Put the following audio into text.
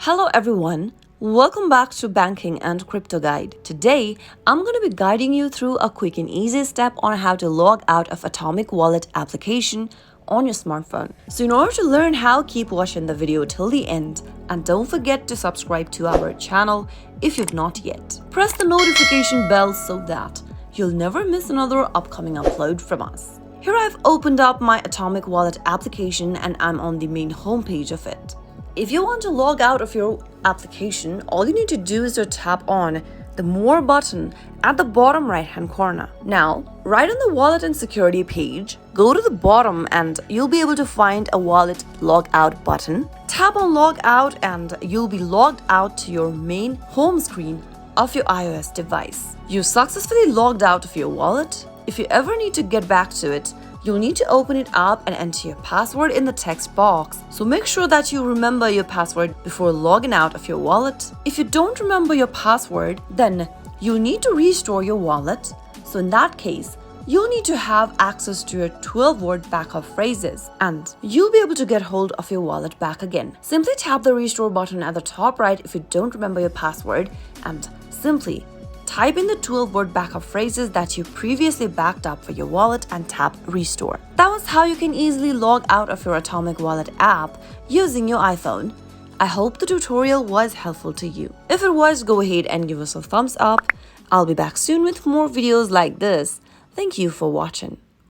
Hello everyone, welcome back to Banking and Crypto Guide. Today, I'm going to be guiding you through a quick and easy step on how to log out of Atomic Wallet application on your smartphone. So in order to learn how, keep watching the video till the end and don't forget to subscribe to our channel if you've not yet. Press the notification bell so that you'll never miss another upcoming upload from us. Here I've opened up my Atomic Wallet application and I'm on the main homepage of it. If you want to log out of your application, all you need to do is to tap on the More button at the bottom right hand corner. Now, right on the Wallet and Security page, go to the bottom and you'll be able to find a Wallet Logout button. Tap on Logout and you'll be logged out to your main home screen of your iOS device. You successfully logged out of your wallet. If you ever need to get back to it, you'll need to open it up and enter your password in the text box. So make sure that you remember your password before logging out of your wallet. If you don't remember your password, then you'll need to restore your wallet. So in that case, you'll need to have access to your 12-word backup phrases and you'll be able to get hold of your wallet back again. Simply tap the restore button at the top right if you don't remember your password and simply type in the 12-word backup phrases that you previously backed up for your wallet and tap restore. That was how you can easily log out of your Atomic Wallet app using your iPhone. I hope the tutorial was helpful to you. If it was, go ahead and give us a thumbs up. I'll be back soon with more videos like this. Thank you for watching.